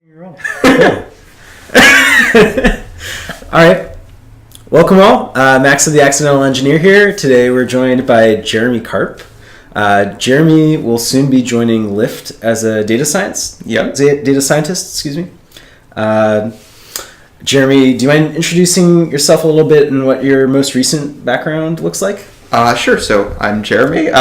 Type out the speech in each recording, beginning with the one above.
You're on. Cool. All right. Welcome all. Max of the Accidental Engineer here. Today we're joined by Jeremy Karp. Jeremy will soon be joining Lyft as a data scientist. Excuse me. Jeremy, do you mind introducing yourself a little bit and what your most recent background looks like? Sure. So I'm Jeremy,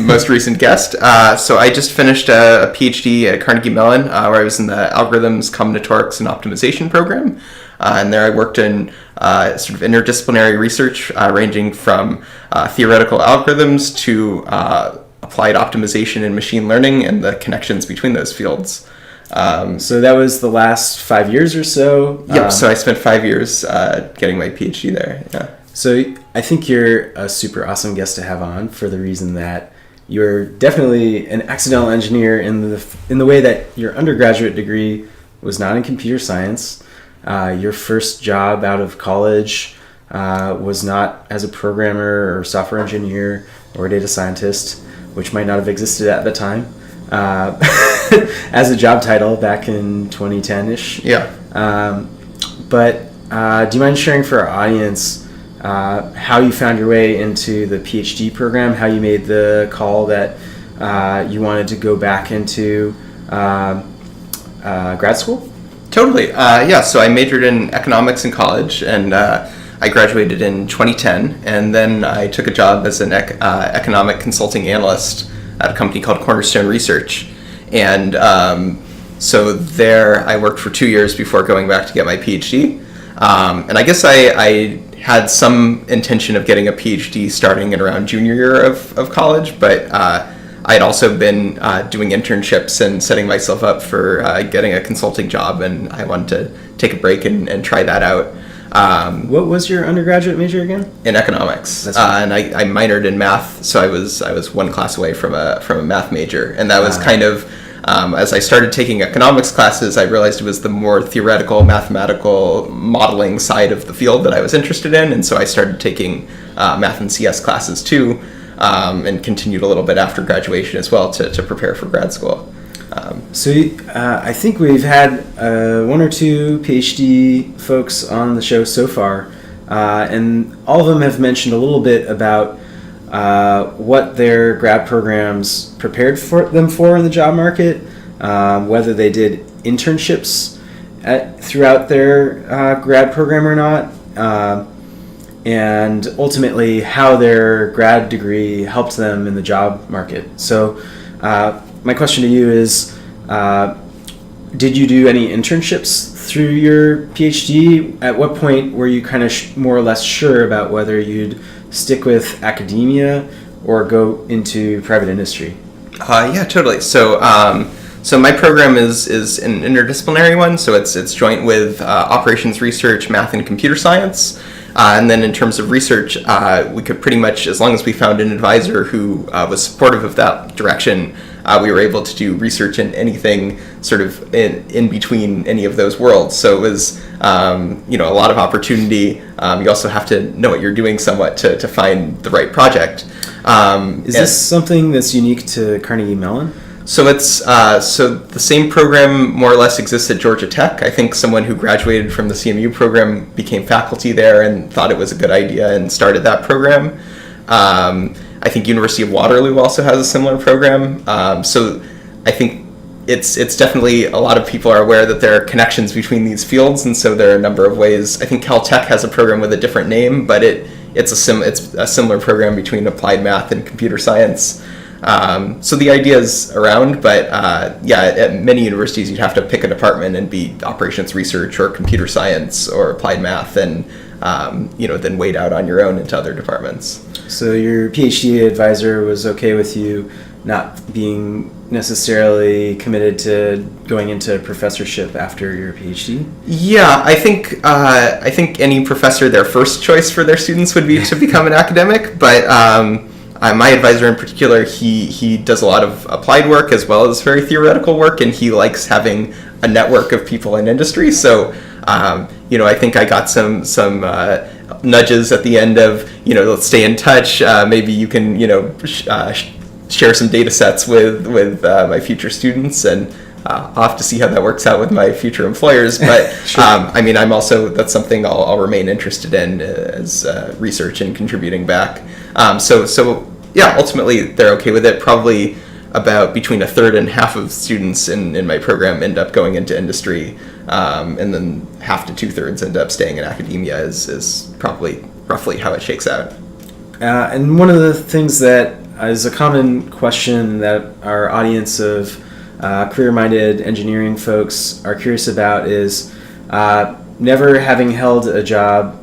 most recent guest. So I just finished a PhD at Carnegie Mellon, where I was in the Algorithms, Combinatorics, and Optimization program. And there I worked in sort of interdisciplinary research, ranging from theoretical algorithms to applied optimization and machine learning and the connections between those fields. So that was the last 5 years or so? Yep. So I spent 5 years getting my PhD there. Yeah. So I think you're a super awesome guest to have on for the reason that you're definitely an accidental engineer in the way that your undergraduate degree was not in computer science. Your first job out of college was not as a programmer or software engineer or data scientist, which might not have existed at the time, as a job title back in 2010-ish. Yeah. But do you mind sharing for our audience how you found your way into the PhD program, how you made the call that you wanted to go back into grad school? Totally. So I majored in economics in college, and I graduated in 2010, and then I took a job as an economic consulting analyst at a company called Cornerstone Research. And so there I worked for 2 years before going back to get my PhD. And I guess I had some intention of getting a PhD starting in around junior year of college, but I had also been doing internships and setting myself up for getting a consulting job, and I wanted to take a break and try that out. What was your undergraduate major again? In economics. That's right. And I minored in math, so I was one class away from a math major, and that was kind of as I started taking economics classes, I realized it was the more theoretical, mathematical modeling side of the field that I was interested in, and so I started taking math and CS classes too, and continued a little bit after graduation as well to prepare for grad school. So I think we've had one or two PhD folks on the show so far, and all of them have mentioned a little bit about what their grad programs prepared them for in the job market, whether they did internships throughout their grad program or not, and ultimately how their grad degree helped them in the job market. So my question to you is, did you do any internships through your PhD? At what point were you kind of more or less sure about whether you'd stick with academia or go into private industry? Yeah, totally. So my program is an interdisciplinary one, so it's joint with operations research, math, and computer science. And then in terms of research, we could pretty much, as long as we found an advisor who was supportive of that direction, we were able to do research in anything sort of in between any of those worlds. So it was, a lot of opportunity. You also have to know what you're doing somewhat to find the right project. Is this something that's unique to Carnegie Mellon? So it's so the same program more or less exists at Georgia Tech. I think someone who graduated from the CMU program became faculty there and thought it was a good idea and started that program. I think University of Waterloo also has a similar program. So I think it's definitely, a lot of people are aware that there are connections between these fields, and so there are a number of ways. I think Caltech has a program with a different name, but it's a similar program between applied math and computer science. So the idea is around, but at many universities you'd have to pick a department and be operations research or computer science or applied math, and then wait out on your own into other departments. So your PhD advisor was okay with you not being necessarily committed to going into professorship after your PhD? Yeah, I think any professor, their first choice for their students would be to become an academic, but my advisor in particular, he does a lot of applied work as well as very theoretical work, and he likes having a network of people in industry. So, I think I got some nudges at the end of, let's stay in touch. Maybe you can, share some data sets with my future students, and I'll have to see how that works out with my future employers. But Sure. I mean, that's something I'll remain interested in as research and contributing back. So yeah, ultimately they're okay with it. Probably about between a third and half of students in my program end up going into industry, and then half to 2/3 end up staying in academia is probably roughly how it shakes out. And one of the things that is a common question that our audience of career-minded engineering folks are curious about is never having held a job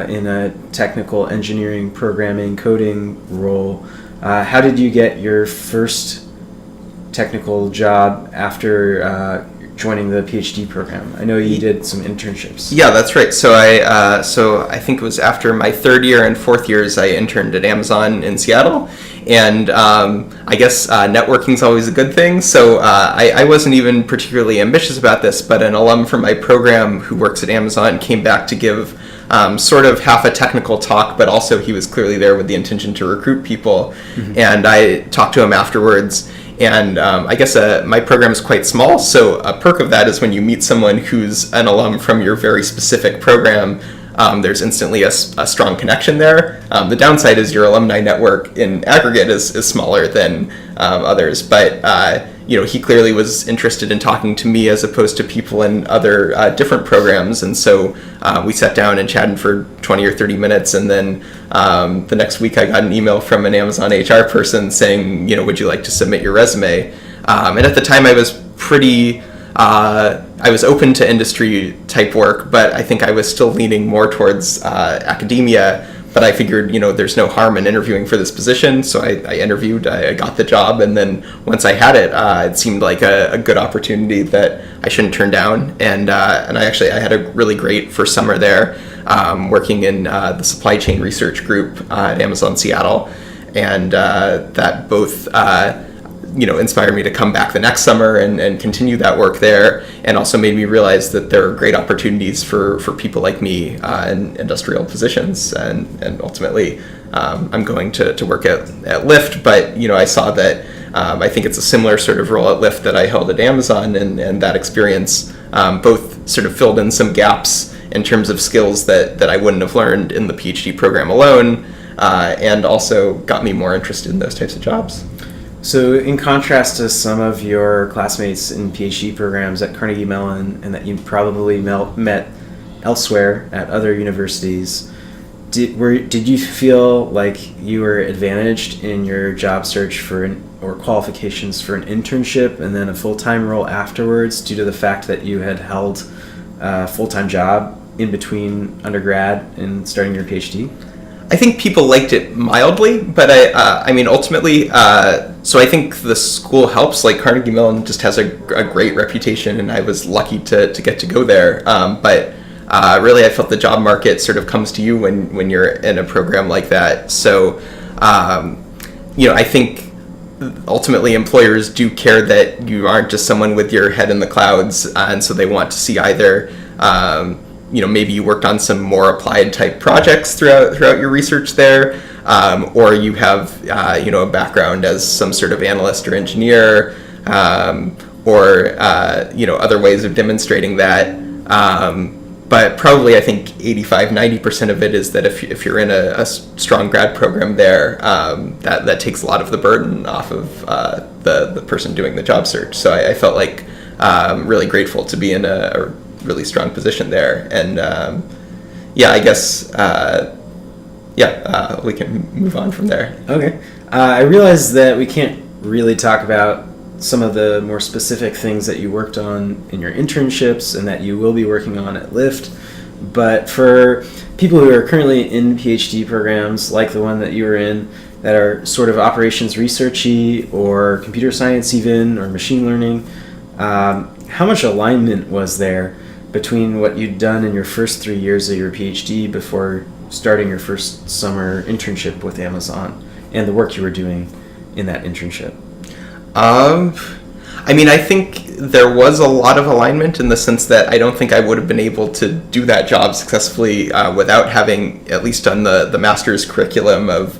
in a technical engineering, programming, coding role. How did you get your first technical job after joining the PhD program? I know you did some internships. Yeah, that's right. So I think it was after my third year and fourth years, I interned at Amazon in Seattle, and I guess networking is always a good thing. So I wasn't even particularly ambitious about this, but an alum from my program who works at Amazon came back to give sort of half a technical talk, but also he was clearly there with the intention to recruit people. Mm-hmm. And I talked to him afterwards. And I guess my program is quite small, so a perk of that is when you meet someone who's an alum from your very specific program, there's instantly a strong connection there. The downside is your alumni network in aggregate is smaller than others, but he clearly was interested in talking to me as opposed to people in other different programs, and so we sat down and chatted for 20 or 30 minutes, and then the next week I got an email from an Amazon HR person saying, would you like to submit your resume? And at the time I was I was open to industry type work, but I think I was still leaning more towards academia. But I figured, there's no harm in interviewing for this position. So I interviewed, I got the job, and then once I had it, it seemed like a good opportunity that I shouldn't turn down. And I had a really great first summer there, working in the supply chain research group at Amazon Seattle, and that both inspired me to come back the next summer and continue that work there, and also made me realize that there are great opportunities for people like me in industrial positions, and ultimately I'm going to work at Lyft, but I saw that I think it's a similar sort of role at Lyft that I held at Amazon, and that experience both sort of filled in some gaps in terms of skills that I wouldn't have learned in the PhD program alone, and also got me more interested in those types of jobs. So in contrast to some of your classmates in PhD programs at Carnegie Mellon, and that you probably met elsewhere at other universities, did you feel like you were advantaged in your job search or qualifications for an internship and then a full-time role afterwards due to the fact that you had held a full-time job in between undergrad and starting your PhD? I think people liked it mildly, but I mean, ultimately, so I think the school helps. Like Carnegie Mellon just has a great reputation, and I was lucky to get to go there. But really, I felt the job market sort of comes to you when you're in a program like that. So, I think ultimately employers do care that you aren't just someone with your head in the clouds, and so they want to see either maybe you worked on some more applied type projects throughout your research there, or you have a background as some sort of analyst or engineer, or other ways of demonstrating that. But probably I think 85-90% of it is that if you're in a strong grad program there, that takes a lot of the burden off of the person doing the job search. So I felt like really grateful to be in a really strong position there, and I guess we can move on from there. Okay. I realize that we can't really talk about some of the more specific things that you worked on in your internships and that you will be working on at Lyft, but for people who are currently in PhD programs like the one that you were in that are sort of operations researchy or computer science even, or machine learning, how much alignment was there between what you'd done in your first 3 years of your PhD before starting your first summer internship with Amazon and the work you were doing in that internship? I mean, I think there was a lot of alignment in the sense that I don't think I would have been able to do that job successfully without having at least done the master's curriculum of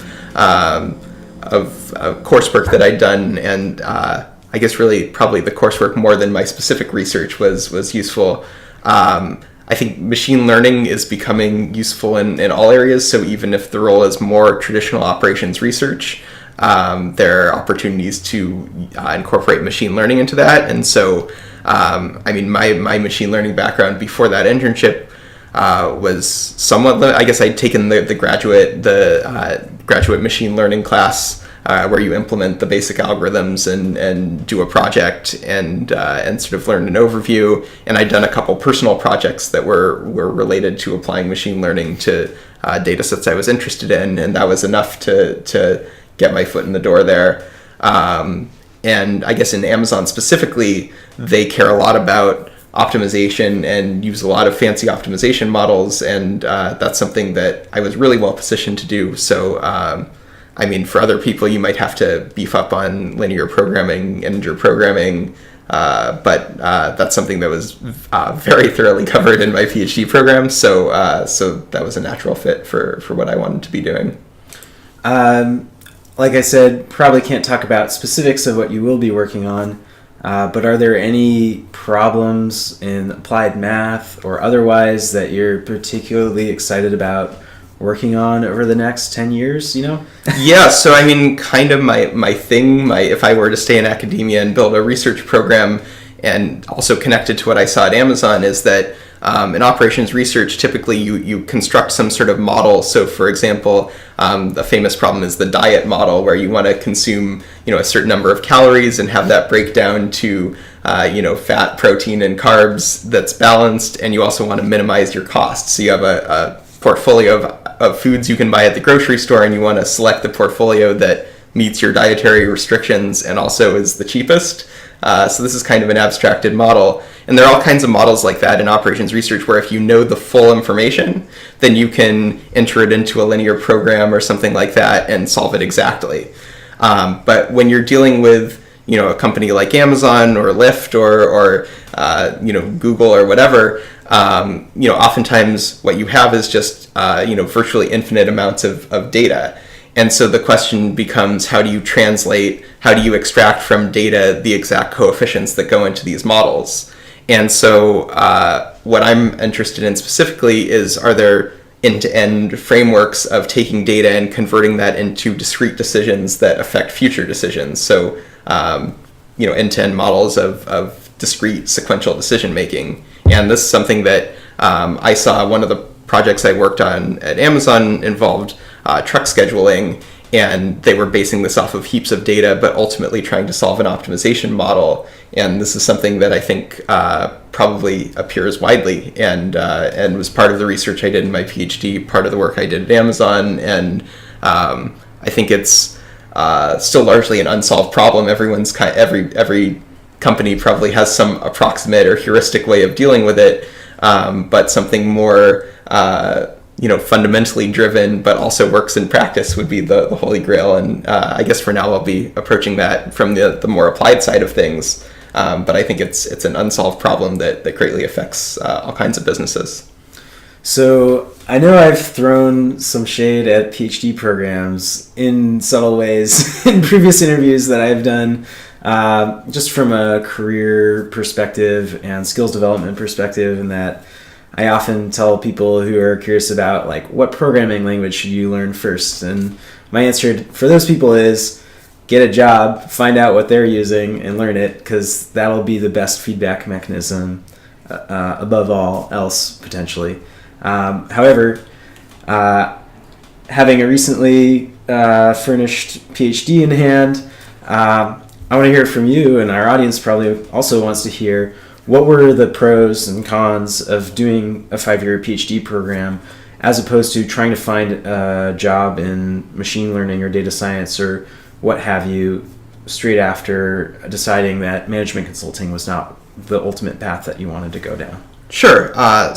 coursework that I'd done, and I guess really probably the coursework more than my specific research was useful. I think machine learning is becoming useful in all areas. So even if the role is more traditional operations research, there are opportunities to incorporate machine learning into that. And so, I mean, my machine learning background before that internship was somewhat. I guess I'd taken the graduate machine learning class. Where you implement the basic algorithms and do a project and sort of learn an overview. And I'd done a couple personal projects that were related to applying machine learning to data sets I was interested in, and that was enough to get my foot in the door there. And I guess in Amazon specifically, they care a lot about optimization and use a lot of fancy optimization models, and that's something that I was really well positioned to do. So I mean, for other people, you might have to beef up on linear programming, integer programming, but that's something that was very thoroughly covered in my PhD program. So that was a natural fit for what I wanted to be doing. Like I said, probably can't talk about specifics of what you will be working on, but are there any problems in applied math or otherwise that you're particularly excited about working on over the next 10 years, Yeah, so I mean, kind of my thing, if I were to stay in academia and build a research program, and also connected to what I saw at Amazon, is that in operations research, typically you construct some sort of model. So for example, the famous problem is the diet model, where you want to consume, a certain number of calories and have that break down to, fat, protein, and carbs that's balanced. And you also want to minimize your costs. So you have a portfolio of foods you can buy at the grocery store, and you want to select the portfolio that meets your dietary restrictions and also is the cheapest. So this is kind of an abstracted model. And there are all kinds of models like that in operations research, where if you know the full information, then you can enter it into a linear program or something like that and solve it exactly. But when you're dealing with a company like Amazon or Lyft or Google or whatever, oftentimes what you have is just virtually infinite amounts of data. And so the question becomes, how do you translate, how do you extract from data the exact coefficients that go into these models? And so what I'm interested in specifically is, are there end-to-end frameworks of taking data and converting that into discrete decisions that affect future decisions? So, end-to-end models of discrete sequential decision-making. And this is something that I saw. One of the projects I worked on at Amazon involved truck scheduling, and they were basing this off of heaps of data, but ultimately trying to solve an optimization model. And this is something that I think probably appears widely, and was part of the research I did in my PhD, part of the work I did at Amazon. And I think it's still largely an unsolved problem. Every company probably has some approximate or heuristic way of dealing with it, but something more fundamentally driven but also works in practice would be the holy grail. And I guess for now I'll be approaching that from the more applied side of things, but I think it's an unsolved problem that greatly affects all kinds of businesses. So I know I've thrown some shade at PhD programs in subtle ways in previous interviews that I've done, just from a career perspective and skills development perspective, and that I often tell people who are curious about, like, what programming language should you learn first? And my answer for those people is, get a job, find out what they're using, and learn it, because that'll be the best feedback mechanism above all else, potentially. However, having a recently furnished PhD in hand, I want to hear from you, and our audience probably also wants to hear, what were the pros and cons of doing a 5-year PhD program as opposed to trying to find a job in machine learning or data science or what have you straight after deciding that management consulting was not the ultimate path that you wanted to go down? Sure. I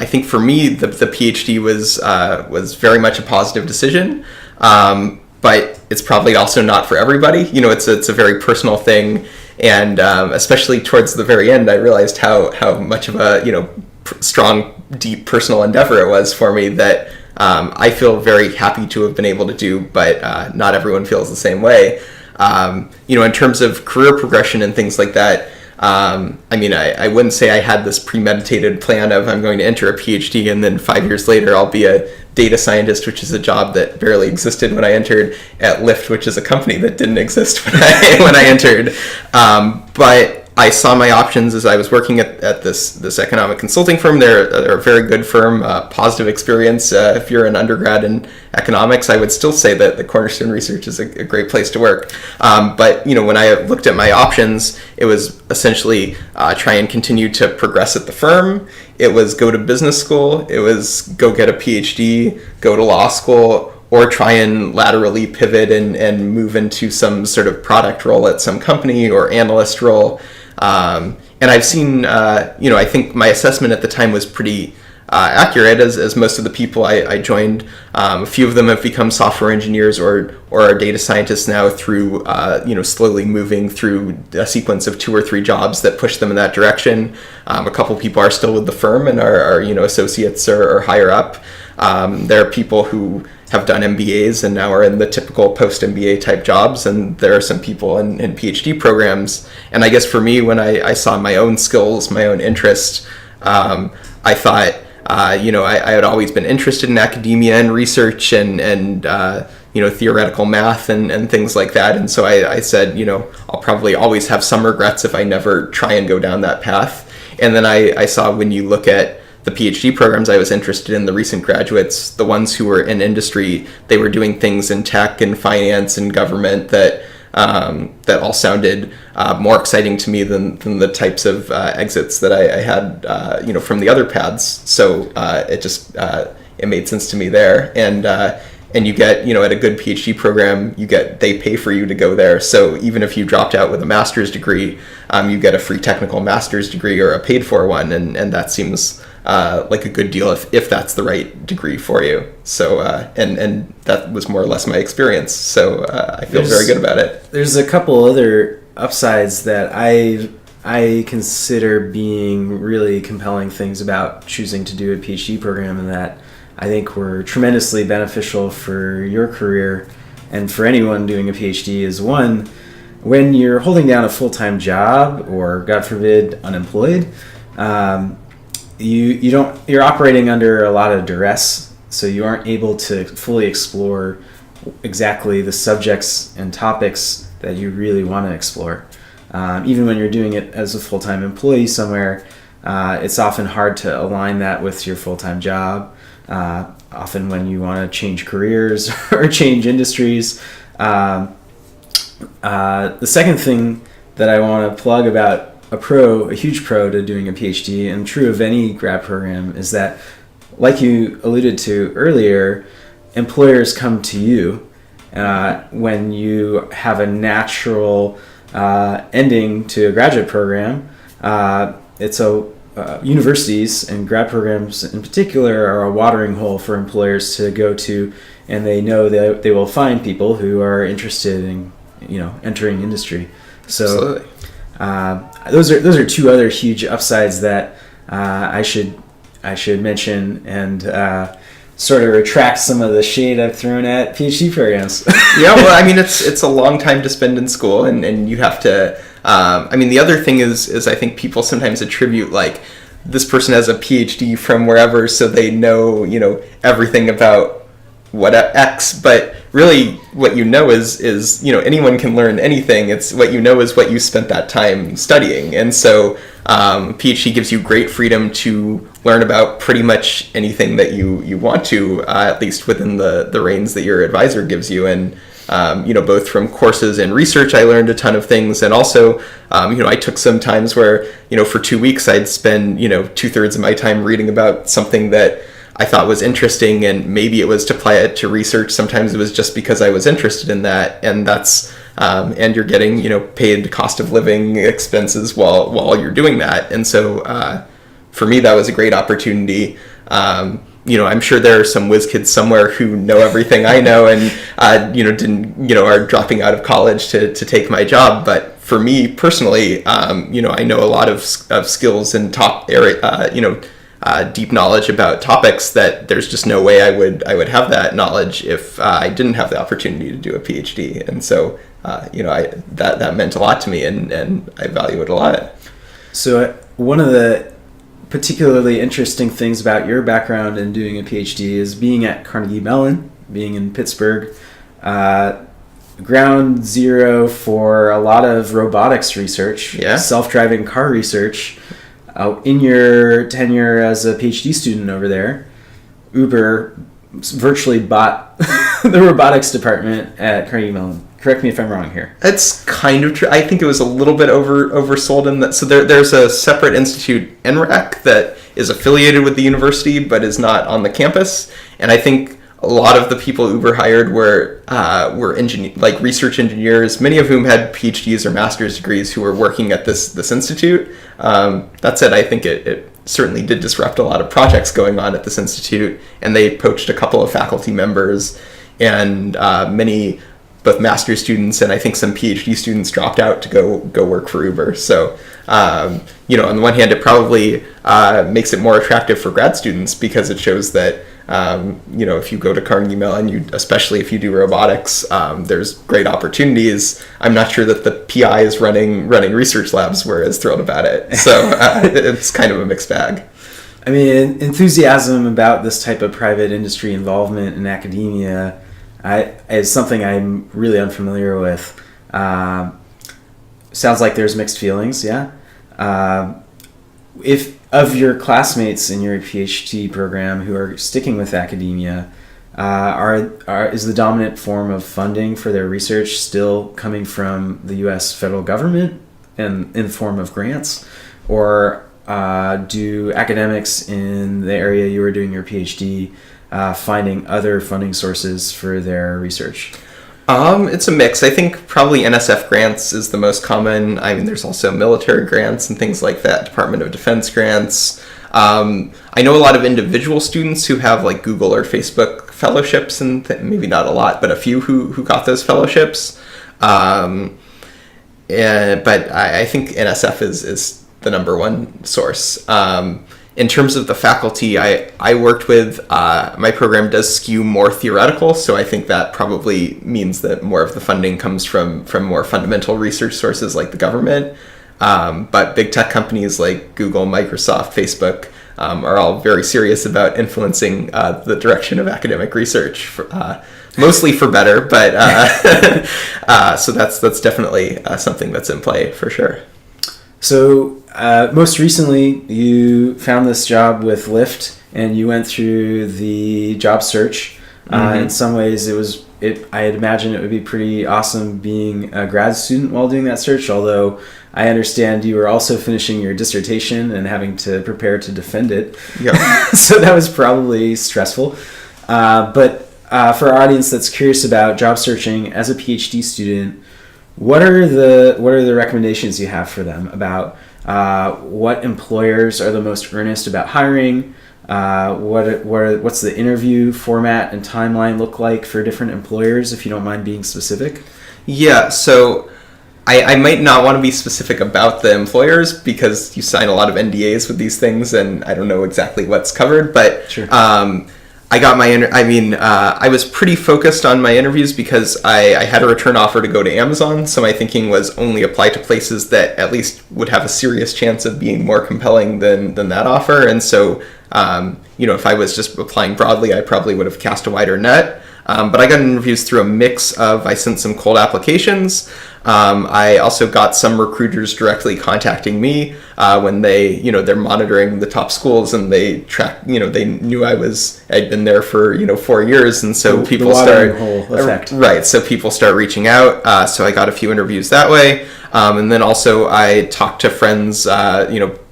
think for me the PhD was very much a positive decision, but it's probably also not for everybody. It's a very personal thing. And especially towards the very end, I realized how much of a strong, deep personal endeavor it was for me that I feel very happy to have been able to do, but not everyone feels the same way. In terms of career progression and things like that, I wouldn't say I had this premeditated plan of I'm going to enter a PhD and then 5 years later I'll be a data scientist, which is a job that barely existed when I entered, at Lyft, which is a company that didn't exist when I entered. But I saw my options as I was working at this economic consulting firm. They're a very good firm, positive experience. If you're an undergrad in economics, I would still say that the Cornerstone Research is a great place to work. But when I looked at my options, it was essentially try and continue to progress at the firm. It was go to business school. It was go get a PhD, go to law school, or try and laterally pivot and move into some sort of product role at some company or analyst role. And I've seen, I think my assessment at the time was pretty accurate, as most of the people I joined, a few of them have become software engineers or are data scientists now through, slowly moving through a sequence of 2 or 3 jobs that push them in that direction. A couple people are still with the firm and are associates or higher up. There are people who have done MBAs and now are in the typical post-MBA type jobs, and there are some people in PhD programs. And I guess for me, when I saw my own skills, my own interest, I thought, I had always been interested in academia and research and theoretical math and things like that. And so I said, I'll probably always have some regrets if I never try and go down that path. And then I saw, when you look at the PhD programs I was interested in, the recent graduates, the ones who were in industry, they were doing things in tech and finance and government that all sounded more exciting to me than the types of exits that I had, from the other paths. So it made sense to me there. And you get, at a good PhD program, they pay for you to go there. So even if you dropped out with a master's degree, you get a free technical master's degree or a paid for one. And that seems like a good deal if that's the right degree for you. So, and that was more or less my experience. So I feel very good about it. There's a couple other upsides that I consider being really compelling things about choosing to do a PhD program, and that I think were tremendously beneficial for your career and for anyone doing a PhD. Is one, when you're holding down a full-time job or, God forbid, unemployed, you're operating under a lot of duress, so you aren't able to fully explore exactly the subjects and topics that you really want to explore. Even when you're doing it as a full-time employee somewhere, it's often hard to align that with your full-time job. Often when you want to change careers or change industries. The second thing that I want to plug about a huge pro to doing a PhD, and true of any grad program, is that, like you alluded to earlier, employers come to you when you have a natural ending to a graduate program. Universities and grad programs in particular are a watering hole for employers to go to, and they know that they will find people who are interested in entering industry. So those are 2 other huge upsides that I should mention, and sort of retract some of the shade I've thrown at PhD programs. Yeah, well, it's a long time to spend in school, and you have to. The other thing is I think people sometimes attribute, like, this person has a PhD from wherever, so they know, everything about what X, but really what is anyone can learn anything. It's what is what you spent that time studying. And so PhD gives you great freedom to learn about pretty much anything that you want to, at least within the reins that your advisor gives you. And both from courses and research, I learned a ton of things. And also, I took some times where, for 2 weeks, I'd spend, 2/3 of my time reading about something that I thought was interesting, and maybe it was to apply it to research. Sometimes it was just because I was interested in that. And that's, and you're getting, paid cost of living expenses while you're doing that. And so, for me, that was a great opportunity. I'm sure there are some whiz kids somewhere who know everything I know and, are dropping out of college to take my job. But for me personally, I know a lot of skills in top area, deep knowledge about topics that there's just no way I would have that knowledge if I didn't have the opportunity to do a PhD. And so, that meant a lot to me, and I value it a lot. So one of the particularly interesting things about your background in doing a PhD is being at Carnegie Mellon, being in Pittsburgh, ground zero for a lot of robotics research, self-driving car research. In your tenure as a PhD student over there, Uber virtually bought the robotics department at Carnegie Mellon. Correct me if I'm wrong here. It's kind of true. I think it was a little bit oversold in that. So there's a separate institute, NRAC, that is affiliated with the university but is not on the campus. And I think a lot of the people Uber hired were research engineers, many of whom had PhDs or master's degrees who were working at this institute. That said, I think it certainly did disrupt a lot of projects going on at this institute, and they poached a couple of faculty members, and many both master's students and I think some PhD students dropped out to go work for Uber. So, on the one hand, it probably makes it more attractive for grad students because it shows that, if you go to Carnegie Mellon, especially if you do robotics, there's great opportunities. I'm not sure that the PIs running research labs were as thrilled about it. So it's kind of a mixed bag. I mean, enthusiasm about this type of private industry involvement in academia is something I'm really unfamiliar with. Sounds like there's mixed feelings, yeah? If of your classmates in your PhD program who are sticking with academia, is the dominant form of funding for their research still coming from the U.S. federal government in the form of grants? Or do academics in the area you were doing your PhD finding other funding sources for their research? It's a mix. I think probably NSF grants is the most common. I mean, there's also military grants and things like that, Department of Defense grants. I know a lot of individual students who have like Google or Facebook fellowships, and maybe not a lot, but a few who got those fellowships. But I think NSF is the number one source. In terms of the faculty I worked with, my program does skew more theoretical, so I think that probably means that more of the funding comes from more fundamental research sources like the government. But big tech companies like Google, Microsoft, Facebook are all very serious about influencing the direction of academic research, mostly for better, but so that's definitely something that's in play for sure. So most recently, you found this job with Lyft, and you went through the job search. In some ways, I'd imagine it would be pretty awesome being a grad student while doing that search, although I understand you were also finishing your dissertation and having to prepare to defend it. Yep. So that was probably stressful. But for our audience that's curious about job searching as a PhD student, what are the recommendations you have for them about what employers are the most earnest about hiring? What's the interview format and timeline look like for different employers, if you don't mind being specific? Yeah, so I might not want to be specific about the employers because you sign a lot of NDAs with these things, and I don't know exactly what's covered, but sure. I got I was pretty focused on my interviews because I had a return offer to go to Amazon, so my thinking was only apply to places that at least would have a serious chance of being more compelling than that offer. And so, if I was just applying broadly, I probably would have cast a wider net. But I got interviews through a mix of, I sent some cold applications. I also got some recruiters directly contacting me when they're monitoring the top schools, and they track, they knew I'd been there for, 4 years. And so people start, right. So people start reaching out. So I got a few interviews that way. And then also I talked to friends,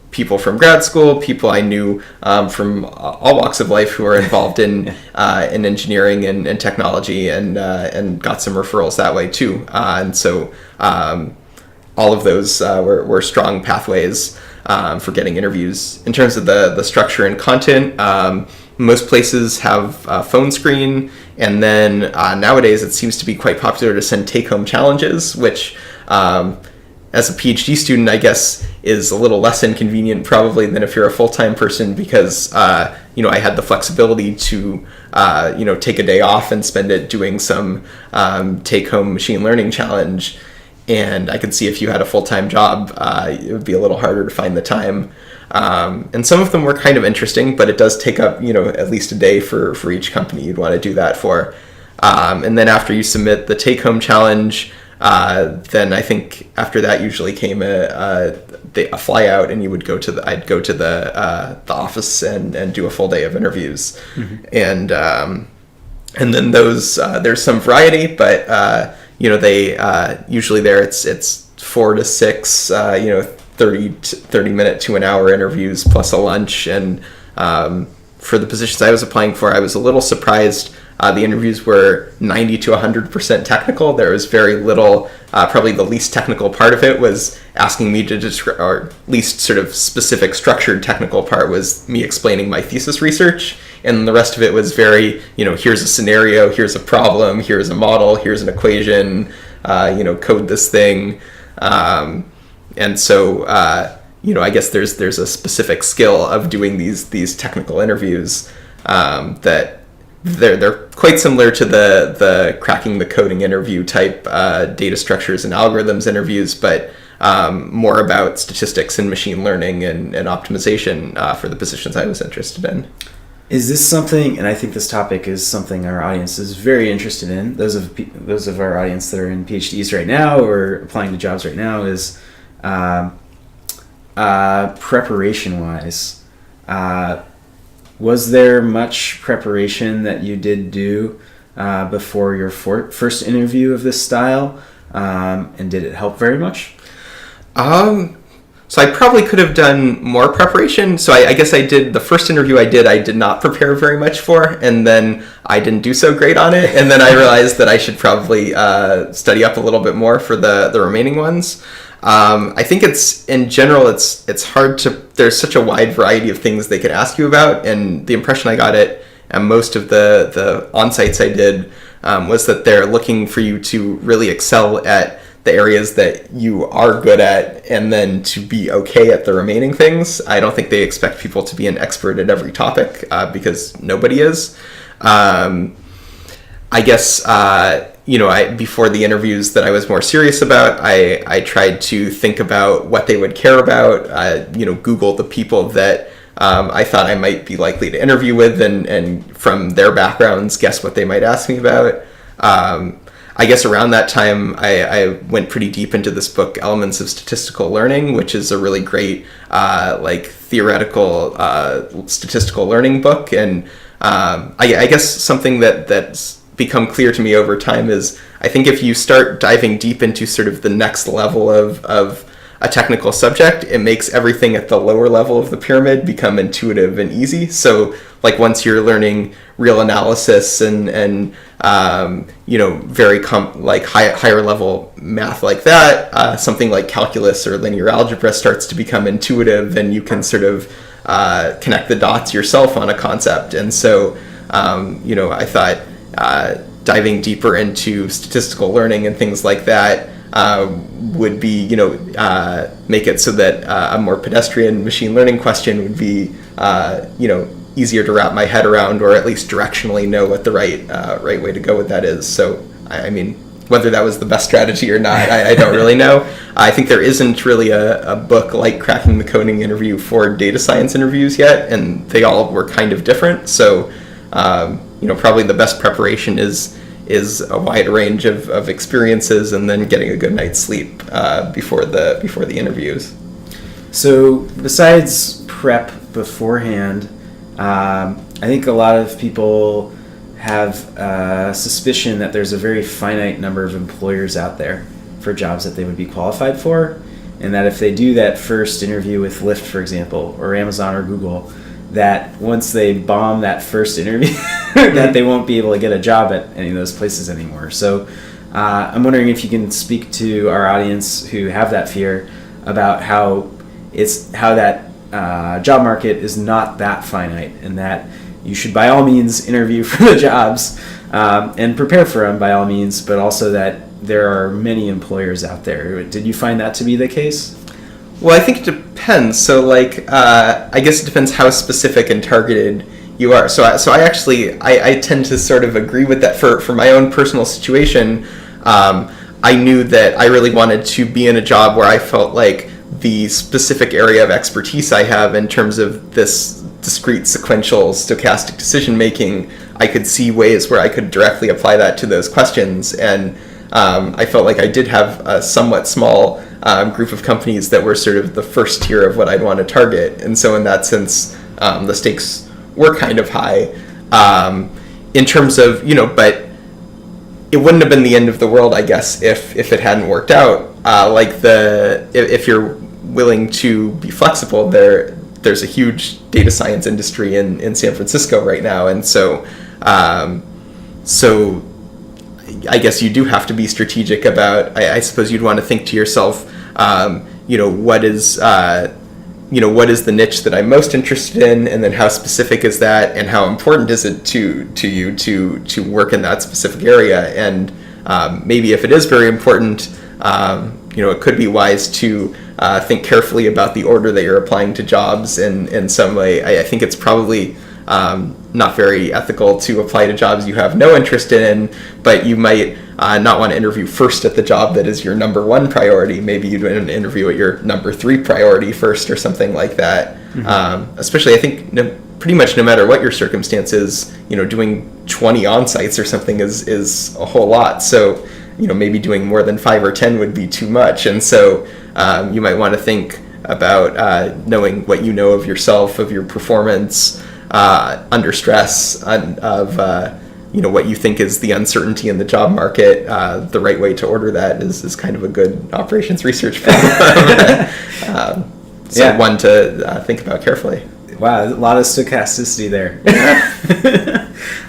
people from grad school, people I knew from all walks of life who are involved in engineering and technology, and got some referrals that way too. And so all of those were strong pathways for getting interviews. In terms of the structure and content, most places have a phone screen, and then nowadays it seems to be quite popular to send take-home challenges, which as a PhD student, I guess is a little less inconvenient probably than if you're a full-time person, because I had the flexibility to take a day off and spend it doing some take-home machine learning challenge. And I could see if you had a full-time job, it would be a little harder to find the time. And some of them were kind of interesting, but it does take up at least a day for each company you'd want to do that for. And then after you submit the take-home challenge, then I think after that usually came a fly out, and I'd go to the office and do a full day of interviews. Mm-hmm. And then those there's some variety, but they usually there it's 4 to 6 30 minute to an hour interviews plus a lunch. And for the positions I was applying for, I was a little surprised. The interviews were 90 to 100% technical. There was very little, probably the least technical part of it was asking me to describe, or least sort of specific structured technical part was me explaining my thesis research. And the rest of it was very, here's a scenario, here's a problem, here's a model, here's an equation, code this thing. And so, I guess there's a specific skill of doing these technical interviews that they're quite similar to the cracking the coding interview type data structures and algorithms interviews, but more about statistics and machine learning and optimization for the positions I was interested in. Is this something, and I think this topic is something our audience is very interested in, those of our audience that are in PhDs right now or applying to jobs right now, is preparation-wise. Was there much preparation that you did do before your first interview of this style, and did it help very much? So I probably could have done more preparation. So I guess the first interview I did not prepare very much for, and then I didn't do so great on it. And then I realized that I should probably study up a little bit more for the remaining ones. I think in general, it's hard to, there's such a wide variety of things they could ask you about. And the impression I got at most of the on-sites I did was that they're looking for you to really excel at the areas that you are good at, and then to be okay at the remaining things. I don't think they expect people to be an expert at every topic, because nobody is. I guess, before the interviews that I was more serious about, I tried to think about what they would care about, Google the people that I thought I might be likely to interview with, and from their backgrounds, guess what they might ask me about. I guess around that time, I went pretty deep into this book, Elements of Statistical Learning, which is a really great, theoretical statistical learning book. And I guess something that's become clear to me over time is, I think if you start diving deep into sort of the next level of a technical subject, it makes everything at the lower level of the pyramid become intuitive and easy. So once you're learning real analysis and very higher level math like that, something like calculus or linear algebra starts to become intuitive, and you can sort of connect the dots yourself on a concept. And so I thought diving deeper into statistical learning and things like that would be, make it so that a more pedestrian machine learning question would be, easier to wrap my head around, or at least directionally know what the right way to go with that is. So, I mean, whether that was the best strategy or not, I don't really know. I think there isn't really a book like Cracking the Coding Interview for data science interviews yet, and they all were kind of different. So, probably the best preparation is a wide range of experiences, and then getting a good night's sleep before the interviews. So besides prep beforehand, I think a lot of people have a suspicion that there's a very finite number of employers out there for jobs that they would be qualified for, and that if they do that first interview with Lyft, for example, or Amazon or Google, that once they bomb that first interview, that they won't be able to get a job at any of those places anymore. So I'm wondering if you can speak to our audience who have that fear about how that job market is not that finite, and that you should by all means interview for the jobs and prepare for them by all means, but also that there are many employers out there. Did you find that to be the case? Well, I think it depends. So, like, I guess it depends how specific and targeted you are. So I actually I tend to sort of agree with that. For my own personal situation, I knew that I really wanted to be in a job where I felt like the specific area of expertise I have in terms of this discrete sequential stochastic decision making, I could see ways where I could directly apply that to those questions. And I felt like I did have a somewhat small group of companies that were sort of the first tier of what I'd want to target. And so in that sense, the stakes were kind of high in terms of, but it wouldn't have been the end of the world, I guess, if it hadn't worked out. If you're willing to be flexible, there's a huge data science industry in San Francisco right now. And so I guess you do have to be strategic about, I suppose you'd want to think to yourself, what is the niche that I'm most interested in, and then how specific is that, and how important is it to you to work in that specific area. And maybe if it is very important, it could be wise to think carefully about the order that you're applying to jobs in some way. I think it's probably not very ethical to apply to jobs you have no interest in, but you might not want to interview first at the job that is your number one priority. Maybe you'd want to interview at your number 3 priority first or something like that. Mm-hmm. Especially, I think, pretty much no matter what your circumstances, doing 20 on-sites or something is a whole lot. So, maybe doing more than 5 or 10 would be too much. And so you might want to think about knowing what you know of yourself, of your performance, under stress, of what you think is the uncertainty in the job market. The right way to order that is kind of a good operations research problem. One to think about carefully. Wow, a lot of stochasticity there.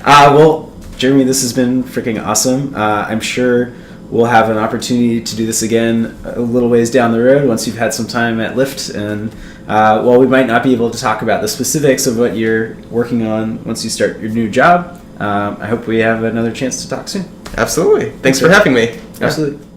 Well, Jeremy, this has been freaking awesome. I'm sure we'll have an opportunity to do this again a little ways down the road once you've had some time at Lyft. And while we might not be able to talk about the specifics of what you're working on once you start your new job, I hope we have another chance to talk soon. Absolutely. Thanks for having me. Absolutely.